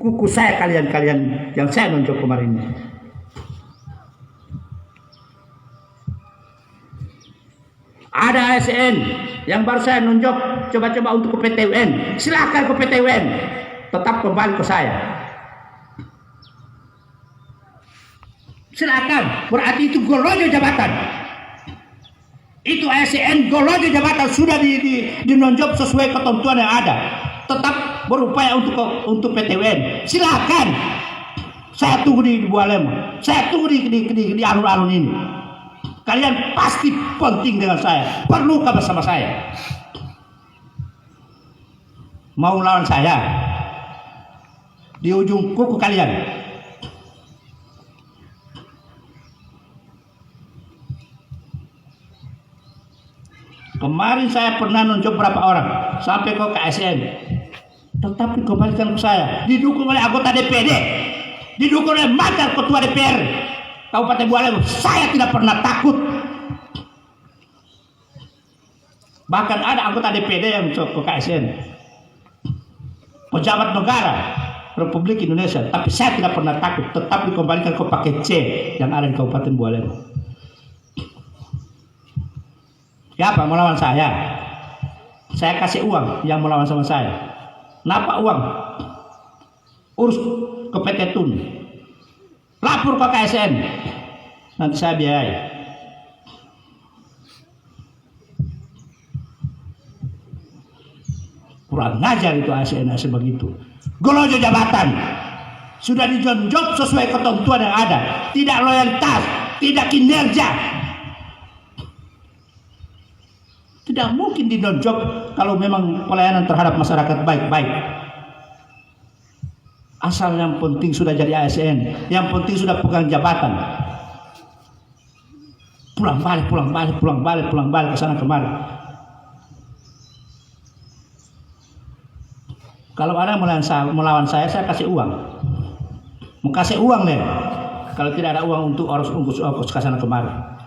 kuku saya kalian yang saya nunjuk kemarin. Ada ASN yang baru saya nunjuk coba-coba untuk ke PT UN. Silakan ke PT UN. Tetap kembali ke saya. Silakan. Berarti itu golojo jabatan. Itu ASN golojo jabatan sudah dinonjok sesuai ketentuan yang ada. Tetap berupaya untuk PT UN. Silakan. Saya tunggu di Bualem. Saya tunggu di alun-alun ini. Kalian pasti penting dengan saya. Perlu bersama saya. Mau lawan saya di ujung kuku kalian. Kemarin saya pernah nunjuk berapa orang sampai ke KSN, tetapi kembalikan ke saya. Didukung oleh anggota DPD, didukung oleh mantan ketua DPR Kabupaten Bualem. Saya tidak pernah takut. Bahkan ada anggota DPD yang ke KSN, pejabat negara Republik Indonesia, tapi saya tidak pernah takut. Tetap dikembalikan ke paket C yang ada di Kabupaten Bualem. Siapa mau lawan saya? Saya kasih uang yang mau lawan sama saya. Napa uang? Urus ke PT Tun. Lapor ke KSN. Nanti saya biayai. Kurang ngajar itu ASN begitu. Golojo jabatan. Sudah dijonjok sesuai ketentuan yang ada. Tidak loyalitas, tidak kinerja. Tidak mungkin dinonjok kalau memang pelayanan terhadap masyarakat baik-baik. Asal yang penting sudah jadi ASN, yang penting sudah pegang jabatan. Pulang balik ke sana kemari. Kalau ada melawan saya kasih uang. Mau kasih uang deh. Kalau tidak ada uang untuk ongkos ke sana kemari.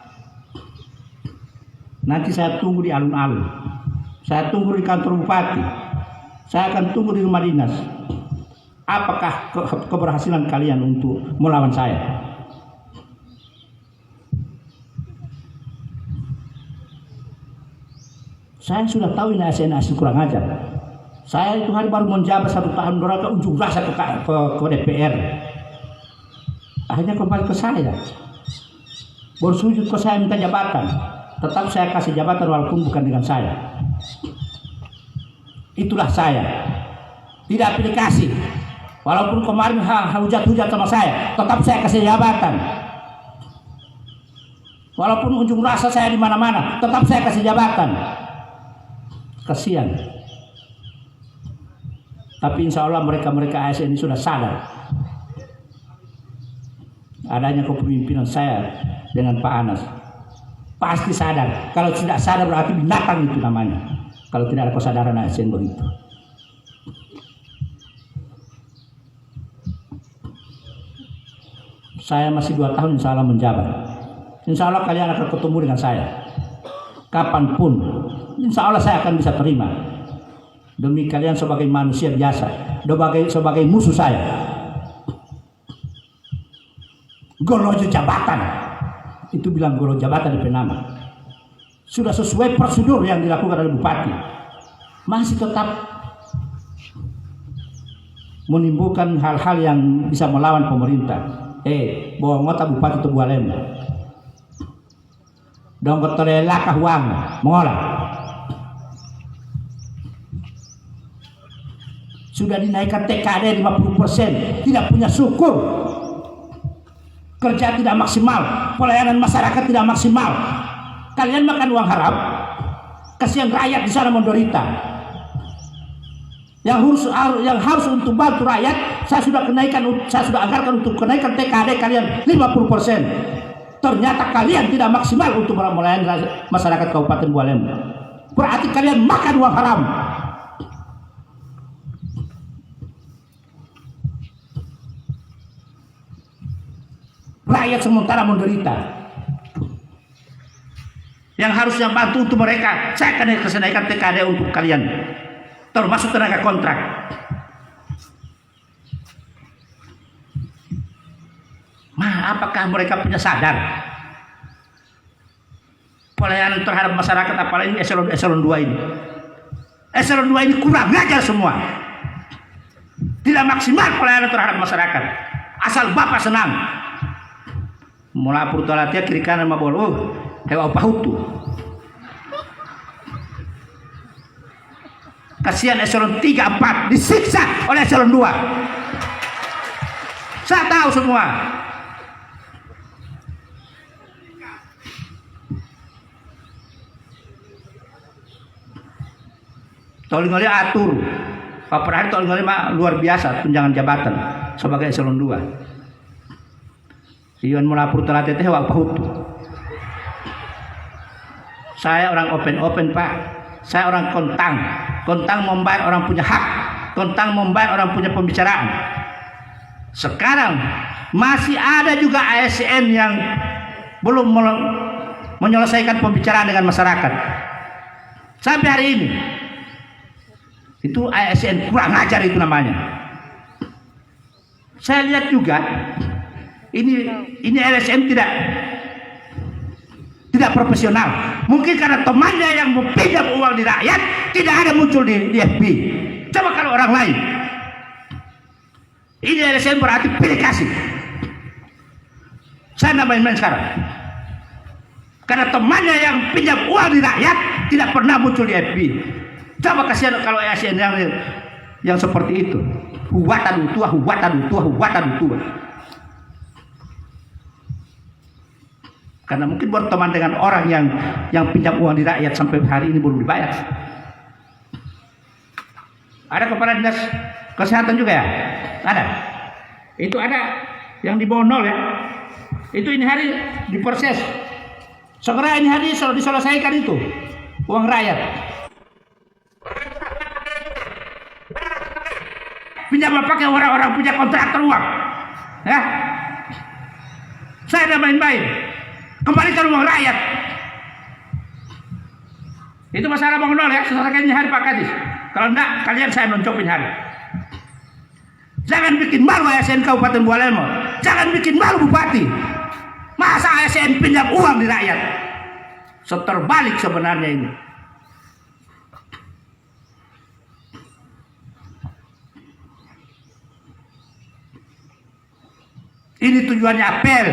Nanti saya tunggu di alun-alun. Saya tunggu di kantor bupati. Saya akan tunggu di rumah dinas. Apakah keberhasilan kalian untuk melawan saya? Saya sudah tahu ini ASN kurang ajar. Saya itu hari baru menjabat 1 tahun ke ujung rasa ke DPR. Akhirnya kembali ke saya. Bersujud ke saya minta jabatan. Tetap saya kasih jabatan walaupun bukan dengan saya. Itulah saya. Tidak pilih kasih. Walaupun kemarin hujat-hujat sama saya, tetap saya kasih jabatan. Walaupun ujung rasa saya di mana-mana, tetap saya kasih jabatan. Kasihan. Tapi insya Allah mereka ASN ini sudah sadar. Adanya kepemimpinan saya dengan Pak Anas. Pasti sadar. Kalau tidak sadar berarti binatang itu namanya. Kalau tidak ada kesadaran ASN begitu. Saya masih 2 tahun insya Allah menjabat. Insya Allah kalian akan ketemu dengan saya. Kapanpun. Insya Allah saya akan bisa terima. Demi kalian sebagai manusia biasa. Sebagai musuh saya. Golojo jabatan. Itu bilang guru jabatan di Penama. Sudah sesuai prosedur yang dilakukan oleh bupati. Masih tetap menimbulkan hal-hal yang bisa melawan pemerintah. Bawa ngota bupati itu Bualem. Dong ketolelakah uang mengolah. Sudah dinaikkan TKD 50%, tidak punya syukur. Kerja tidak maksimal, pelayanan masyarakat tidak maksimal. Kalian makan uang haram, kasihan rakyat di sana menderita. Yang harus untuk bantu rakyat, saya sudah anggarkan untuk kenaikan TKD kalian 50%. Ternyata kalian tidak maksimal untuk melayani masyarakat Kabupaten Bualem. Berarti kalian makan uang haram. Rakyat sementara menderita. Yang harusnya bantu untuk mereka, saya akan kenaikan TKD untuk kalian, termasuk tenaga kontrak. Apakah mereka punya sadar pelayanan terhadap masyarakat, apalagi eselon 2 ini? Eselon 2 ini kurang ajar semua. Tidak maksimal pelayanan terhadap masyarakat. Asal Bapak senang. Melapor tolatia kiri kanan mabol. Hewa pahutu. Kasihan eselon 3, 4 disiksa oleh eselon 2. Saya tahu semua. Tolong atur. Pak Perhari tolong luar biasa tunjangan jabatan sebagai eselon 2. Iwan melapor telat itu waktu hutu. Saya orang open Pak. Saya orang kontang. Kontang membayar orang punya hak. Kontang membayar orang punya pembicaraan. Sekarang masih ada juga ASN yang belum menyelesaikan pembicaraan dengan masyarakat. Sampai hari ini. Itu ASN kurang ajar itu namanya. Saya lihat juga ini ASN tidak profesional. Mungkin karena temannya yang meminjam uang di rakyat tidak ada muncul di FB. Coba kalau orang lain. Ini ASN berarti pilih kasih. Saya nggak main-main sekarang. Karena temannya yang pinjam uang di rakyat tidak pernah muncul di FB. Coba kasihan kalau ASN yang seperti itu. Huwatan utua. Karena mungkin berteman dengan orang yang pinjam uang di rakyat sampai hari ini belum dibayar. Ada kepala dinas kesehatan juga ya? Ada. Itu ada yang di bawah 0 ya. Itu ini hari diproses. Segera ini hari diselesaikan itu uang rakyat. Pinjam pakai orang-orang punya kontraktor uang, ya. Saya tidak main-main. Kembalikan uang rakyat. Itu masalah Bang Nol ya. Selesaikan ini hari Pak Kadis. Kalau enggak, kalian saya noncopin hari. Jangan bikin malu ASN Kabupaten Bualemo. Jangan bikin malu Bupati. Masa ASN pinjam uang di rakyat? Terbalik sebenarnya ini. Ini tujuannya apel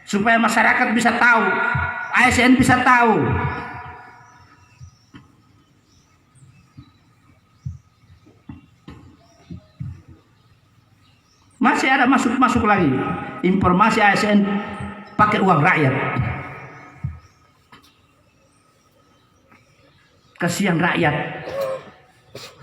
supaya masyarakat bisa tahu, ASN bisa tahu. Masih ada masuk lagi informasi ASN pakai uang rakyat. Kasihan rakyat.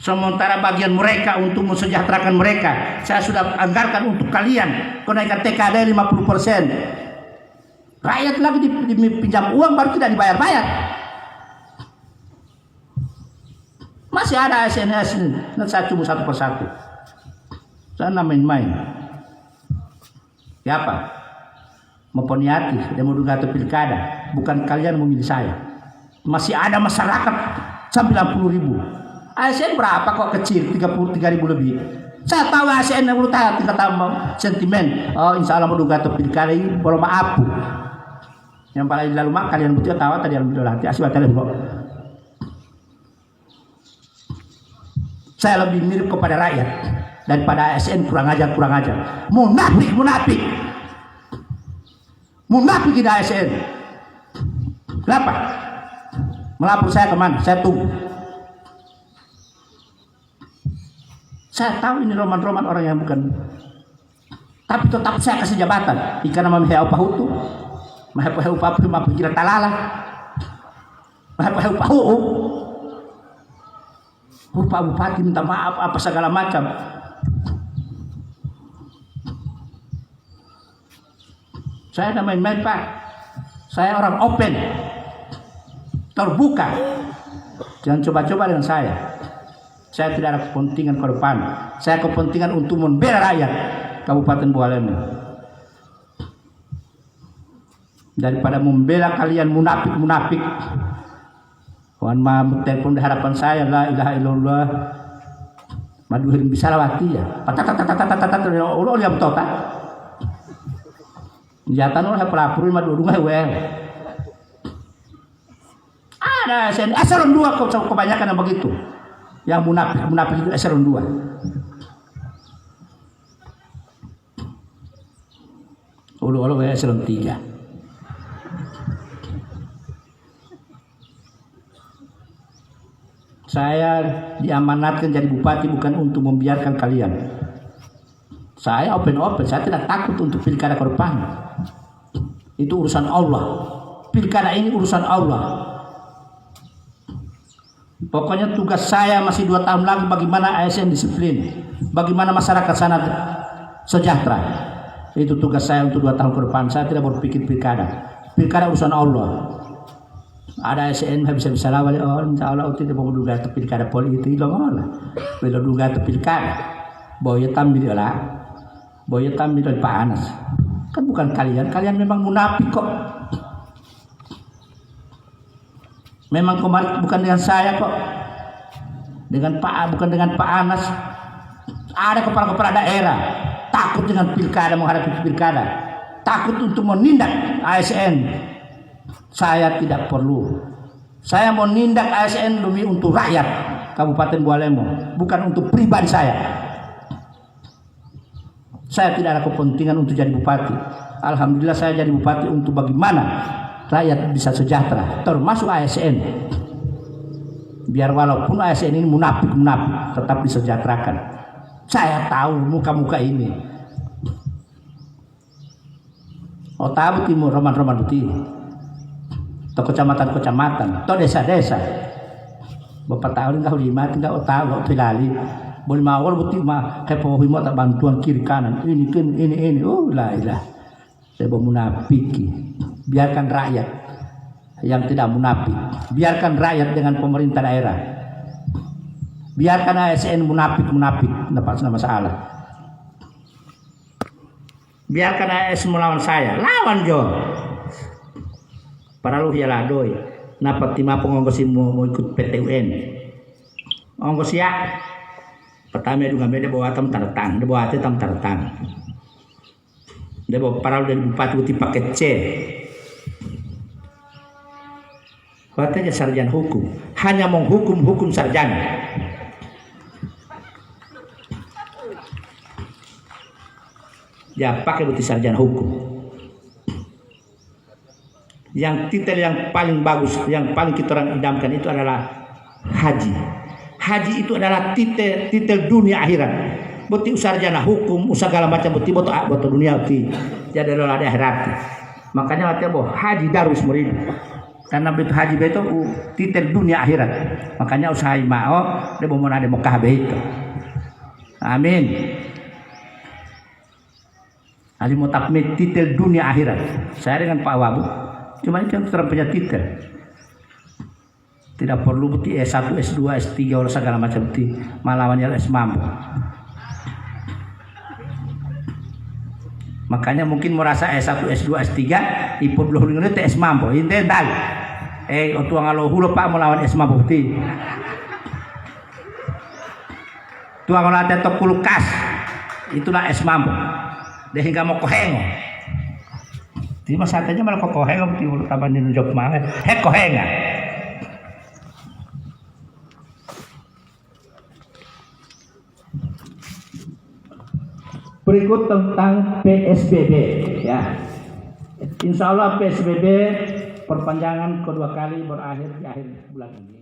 Sementara bagian mereka untuk mensejahterakan mereka, saya sudah anggarkan untuk kalian kenaikan TKD 50%. Rakyat lagi dipinjam uang baru tidak dibayar-bayar. Masih ada ASN-ASN, dan saya cuma satu persatu. Saya nggak main-main. Ya apa? Memponiati, dia mau atau pilkada. Bukan kalian memilih saya. Masih ada masyarakat 90.000. ASN berapa kok kecil, 33.000 lebih. Saya tahu ASN yang belum tahu tingkat sentimen. Oh insya Allah menduga atau pilkada ini belum maaf. Yang paling lalu mak kalian betul tahu tadi yang betul hati asli kalian kok. Saya lebih mirip kepada rakyat daripada ASN kurang ajar. Munafik. Munafik di ASN. Kenapa? Melapor saya kemana? Saya tunggu. Saya tahu ini roman-roman orang yang bukan. Tapi tetap saya kasih jabatan. Ikan nama Mehau Pahutu. Mehau Pahutu mah pikiran talala. Mehau Pahutu. Pak Bupati minta maaf apa segala macam. Saya tidak main-main Pak. Saya orang open. Terbuka. Jangan coba-coba dengan saya. Saya tidak ada kepentingan ke depan. Saya kepentingan untuk membela rakyat Kabupaten Bualemo. Daripada membela kalian munafik. Mohon maaf telepon di hadapan saya la ilaha illallah. Maduhin bisa lawati ya. Patatatatatatat Allah yang tota. Jatan orang pelapor lima dua well. Ada eselon 2 kebanyakan yang begitu. Yang munafik itu eselon 2. Ulu-ulu eselon 3. Saya diamanatkan jadi bupati bukan untuk membiarkan kalian. Saya open, saya tidak takut untuk pilkada ke depan. Itu urusan Allah. Pilkada ini urusan Allah. Pokoknya tugas saya masih 2 tahun lagi bagaimana ASN disiplin. Bagaimana masyarakat sana sejahtera. Itu tugas saya untuk 2 tahun ke depan. Saya tidak berpikir pilkada. Pilkada urusan Allah. Ada ASN bisa lawan insya Allah tidak mau duga ke pilkada politik itu lah. Bila duga ke pilkada. Boya tampil lah. Boya tampil dari Pak Anas. Kan bukan kalian memang munafik kok. Memang kemarin bukan dengan saya kok. Bukan dengan Pak Anas. Ada kepala-kepala daerah takut dengan pilkada, menghadapi pilkada. Takut untuk menindak ASN. Saya tidak perlu. Saya mau nindak ASN demi untuk rakyat Kabupaten Bualemo, bukan untuk pribadi saya. Saya tidak ada kepentingan untuk jadi bupati. Alhamdulillah saya jadi bupati untuk bagaimana rakyat bisa sejahtera, termasuk ASN. Biar walaupun ASN ini munafik, tetap disejahterakan. Saya tahu muka-muka ini. Oh tahu timur roman-roman putih. Atau kecamatan-kecamatan, atau desa-desa. Bapak tahun kau lima, tinggal tahu kau pilali. Boleh mawar bukti mah kepohi mau tak bantuan kiri kanan. Ini. Oh lah. Saya munafiki. Biarkan rakyat yang tidak munafik. Biarkan rakyat dengan pemerintah daerah. Biarkan ASN munafik, dapat masalah. Biarkan ASN melawan saya, lawan Jo. Para lu ya ladoi, napa timah pengonggosi mau ikut PTUN. Ongkos ya, pertama juga beda bawa tam taretang, dia bawa tam taretang. Dia bawa para lu dari bupati uti paket C. Katanya sarjana hukum, hanya menghukum sarjana. Ya pakai uti sarjana hukum. Yang titel yang paling bagus, yang paling kita orang idamkan itu adalah haji. Haji itu adalah titel dunia akhirat. Boti sarjana hukum, segala macam boti boto dunia boti. Jadi adalah ada akhirat. Makanya kata bahwa haji darus murid. Karena begitu haji itu titel dunia akhirat. Makanya usaha mau dia mau ada Mekah itu. Amin. Ali mau takmit titel dunia akhirat. Saya dengan Pak Wabu. Cuma itu yang terang punya titel. Tidak perlu bukti S1, S2, S3 orang segala macam bukti. Malawannya S mampu. Makanya mungkin merasa S1, S2, S3 ipun belum dengar itu S mampu. Ini tahu. Otu ngalo hulu Pak melawan S mampu bukti. Tuang ngalo ada tokul kas. Itulah S mampu. Dia hingga mau koheng. Di masa tanya malah koheng di mulut taban di job mana? Koheng. Berikut tentang PSBB ya. Insya Allah PSBB perpanjangan kedua kali berakhir di akhir bulan ini.